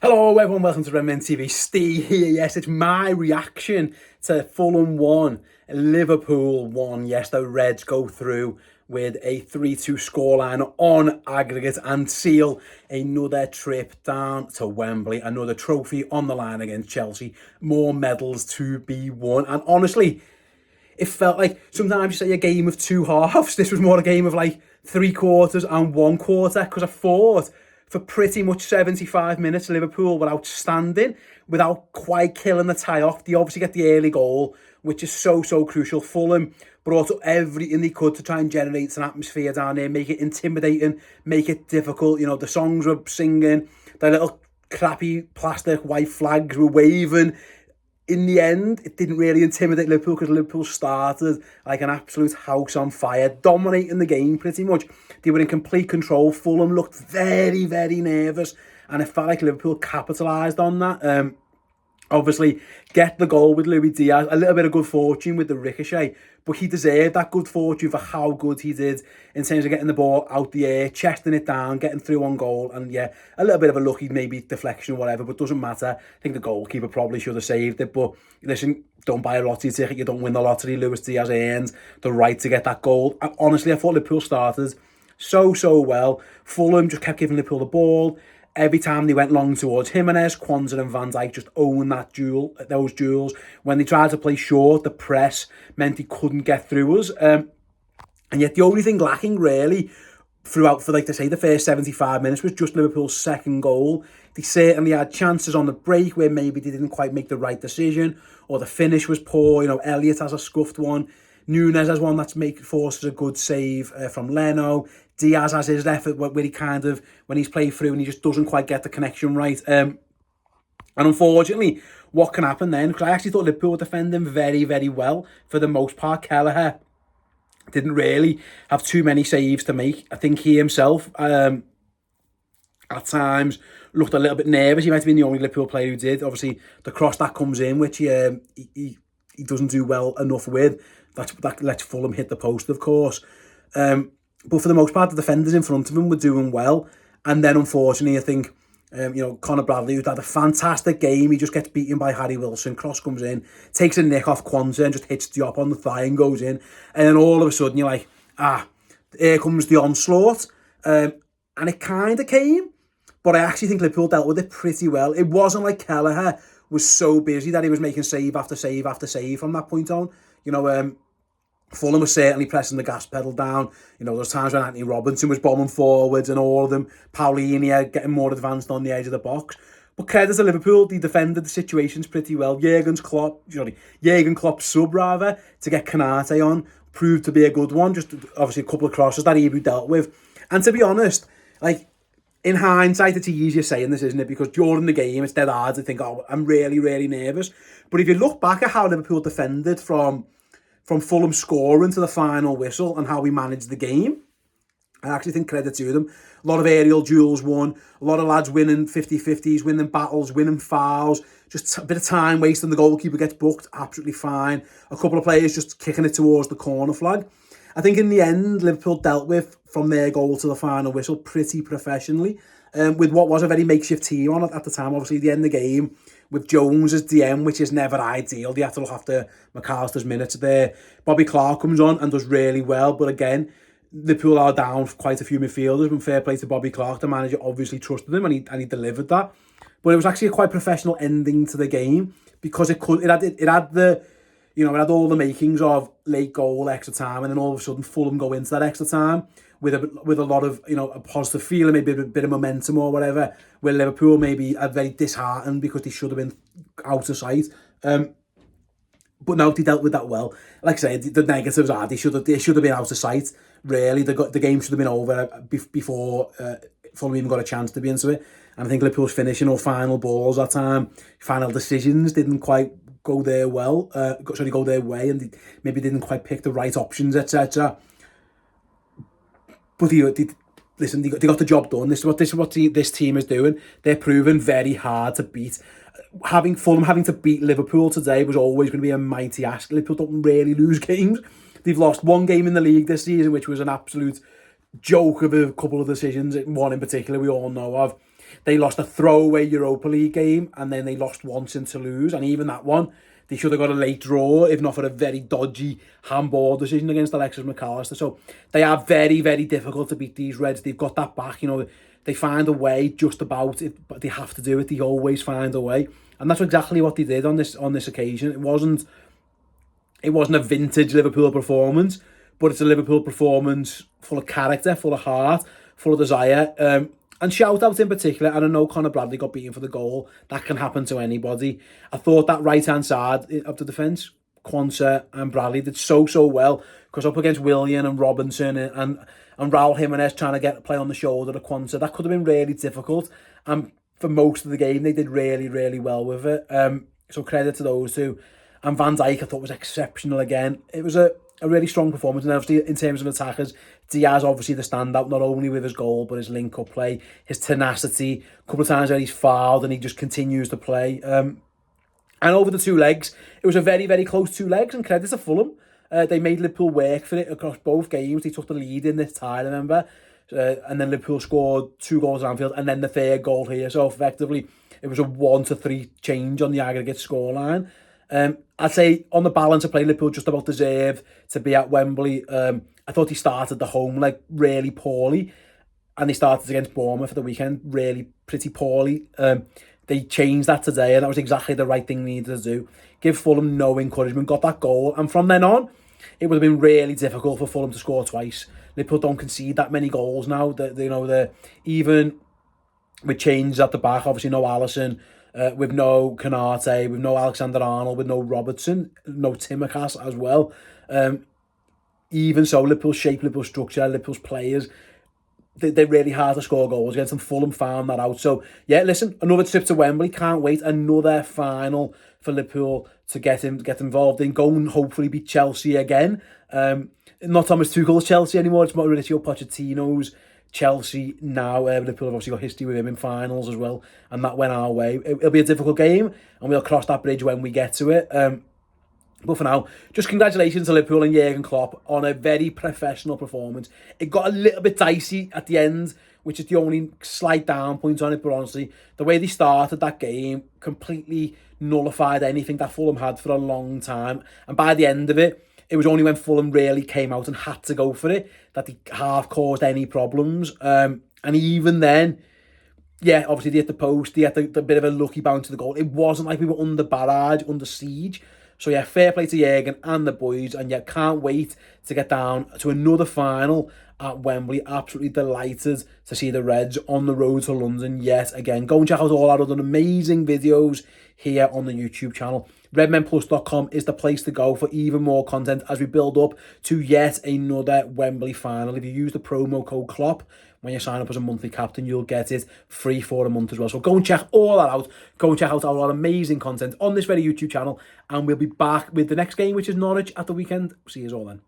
Hello everyone, welcome to Redmen TV. Steve here. Yes, it's my reaction to Fulham 1, Liverpool 1. Yes, the Reds go through with a 3-2 scoreline on aggregate and seal another trip down to Wembley. Another trophy on the line against Chelsea. More medals to be won. And honestly, it felt like sometimes you say a game of two halves. This was more a game of like 3/4 and 1/4, because I thought for pretty much 75 minutes Liverpool were outstanding without quite killing the tie off. They obviously get the early goal, which is so crucial. Fulham brought up everything they could to try and generate an atmosphere down there, make it intimidating, make it difficult. You know, the songs were singing, the little crappy plastic white flags were waving. In the end, it didn't really intimidate Liverpool because Liverpool started like an absolute house on fire, dominating the game pretty much. They were in complete control. Fulham looked very nervous, and it felt like Liverpool capitalised on that. Obviously, get the goal with Luis Diaz. A little bit of good fortune with the ricochet, but he deserved that good fortune for how good he did in terms of getting the ball out the air, chesting it down, getting through on goal. And yeah, a little bit of a lucky maybe deflection or whatever, but doesn't matter. I think the goalkeeper probably should have saved it. But listen, don't buy a lottery ticket. You don't win the lottery. Luis Diaz earned the right to get that goal. And honestly, I thought Liverpool started so well. Fulham just kept giving Liverpool the ball. Every time they went long towards Jimenez, Kwanzaa and Van Dijk just owned those duels. When they tried to play short, the press meant they couldn't get through us. And yet the only thing lacking really throughout, for like to say, the first 75 minutes was just Liverpool's second goal. They certainly had chances on the break where maybe they didn't quite make the right decision, or the finish was poor. You know, Elliott has a scuffed one. Nunes has one that's forces a good save from Leno. Diaz has his effort where he kind of, when he's played through and he just doesn't quite get the connection right. And unfortunately, what can happen then? Because I actually thought Liverpool were defending very well for the most part. Kelleher didn't really have too many saves to make. I think he himself, at times, looked a little bit nervous. He might have been the only Liverpool player who did. Obviously, the cross that comes in, which he doesn't do well enough with, that lets Fulham hit the post, of course. But for the most part, the defenders in front of him were doing well. And then, unfortunately, I think, Conor Bradley, who's had a fantastic game, he just gets beaten by Harry Wilson. Cross comes in, takes a nick off Kwanzaa and just hits Diop on the thigh and goes in. And then all of a sudden, you're like, here comes the onslaught. And it kind of came, but I actually think Liverpool dealt with it pretty well. It wasn't like Kelleher was so busy that he was making save after save after save from that point on. Fulham was certainly pressing the gas pedal down. You know, there's times when Anthony Robinson was bombing forwards and all of them. Paulinho getting more advanced on the edge of the box. But credit to Liverpool, they defended the situations pretty well. Jurgen Klopp's sub, to get Kanate on, proved to be a good one. Just obviously a couple of crosses that Ibu dealt with. And to be honest, like, in hindsight, it's easier saying this, isn't it? Because during the game, it's dead hard to think, I'm really nervous. But if you look back at how Liverpool defended from Fulham scoring to the final whistle and how we managed the game, I actually think credit to them. A lot of aerial duels won, a lot of lads winning 50-50s, winning battles, winning fouls, just a bit of time wasting. The goalkeeper gets booked, absolutely fine. A couple of players just kicking it towards the corner flag. I think in the end, Liverpool dealt with, from their goal to the final whistle, pretty professionally, with what was a very makeshift team on it at the time. Obviously, the end of the game, with Jones as DM, which is never ideal. They have to look after McAllister's minutes there. Bobby Clark comes on and does really well. But again, Liverpool are down quite a few midfielders. But fair play to Bobby Clark. The manager obviously trusted him and he delivered that. But it was actually a quite professional ending to the game, because it had all the makings of late goal, extra time, and then all of a sudden Fulham go into that extra time with a lot of, a positive feeling, maybe a bit of momentum or whatever, where Liverpool maybe are very disheartened because they should have been out of sight. But no, they dealt with that well. Like I said, the negatives are they should have been out of sight. Really, the game should have been over before Fulham even got a chance to be into it. And I think Liverpool's finishing or final balls that time, final decisions didn't quite go their way, and they maybe didn't quite pick the right options, etc. But they got the job done. This is what this team is doing. They're proven very hard to beat. Fulham having to beat Liverpool today was always going to be a mighty ask. Liverpool don't really lose games. They've lost one game in the league this season, which was an absolute joke of a couple of decisions. One in particular we all know of. They lost a throwaway Europa League game, and then they lost once in Toulouse, and even that one, they should have got a late draw, if not for a very dodgy handball decision against Alexis McAllister. So they are very, very difficult to beat, these Reds. They've got that back, they find a way just about it, but they have to do it. They always find a way. And that's exactly what they did on this occasion. It wasn't a vintage Liverpool performance, but it's a Liverpool performance full of character, full of heart, full of desire. And shout out in particular, and I know Conor Bradley got beaten for the goal. That can happen to anybody. I thought that right-hand side of the defence, Quansah and Bradley, did so well, because up against Willian and Robinson and Raul Jimenez trying to play on the shoulder of Quansah, that could have been really difficult. And for most of the game, they did really, really well with it. So credit to those two. And Van Dijk, I thought, was exceptional again. It was a really strong performance. And obviously, in terms of attackers, Diaz obviously the standout, not only with his goal, but his link-up play, his tenacity. A couple of times where he's fouled and he just continues to play. And over the two legs, it was a very, very close two legs. And credit to Fulham. They made Liverpool work for it across both games. They took the lead in this tie, remember? And then Liverpool scored 2 goals at Anfield, and then the third goal here. So effectively, it was a 1-3 change on the aggregate scoreline. I'd say on the balance of play, Liverpool just about deserved to be at Wembley. I thought he started the home leg really poorly, and they started against Bournemouth for the weekend really pretty poorly. They changed that today, and that was exactly the right thing they needed to do. Give Fulham no encouragement, got that goal, and from then on, it would have been really difficult for Fulham to score twice. Liverpool don't concede that many goals now. Even with changes at the back, obviously no Alisson, with no Canate, with no Alexander-Arnold, with no Robertson, no Tsimikas as well. Even so, Liverpool's shape, Liverpool's structure, Liverpool's players, they're really hard to score goals against, and Fulham found that out. So, yeah, listen, another trip to Wembley. Can't wait. Another final for Liverpool to get involved in. Go and hopefully beat Chelsea again. Not Thomas Tuchel's Chelsea anymore. It's Mauricio Pochettino's Chelsea now. Liverpool have obviously got history with him in finals as well, and that went our way. It'll be a difficult game, and we'll cross that bridge when we get to it. But for now, just congratulations to Liverpool and Jurgen Klopp on a very professional performance. It got a little bit dicey at the end, which is the only slight down point on it. But honestly, the way they started that game completely nullified anything that Fulham had for a long time. And by the end of it, it was only when Fulham really came out and had to go for it that they half caused any problems. And even then, yeah, obviously they hit the post, they had the bit of a lucky bounce to the goal. It wasn't like we were under barrage, under siege. So yeah, fair play to Jurgen and the boys, and yeah, can't wait to get down to another final at Wembley. Absolutely delighted to see the Reds on the road to London yet again. Go and check out all our other amazing videos here on the YouTube channel. Redmenplus.com is the place to go for even more content as we build up to yet another Wembley final. If you use the promo code CLOP when you sign up as a monthly captain, you'll get it free for a month as well. So go and check all that out. Go and check out our amazing content on this very YouTube channel, and we'll be back with the next game, which is Norwich at the weekend. See you all then.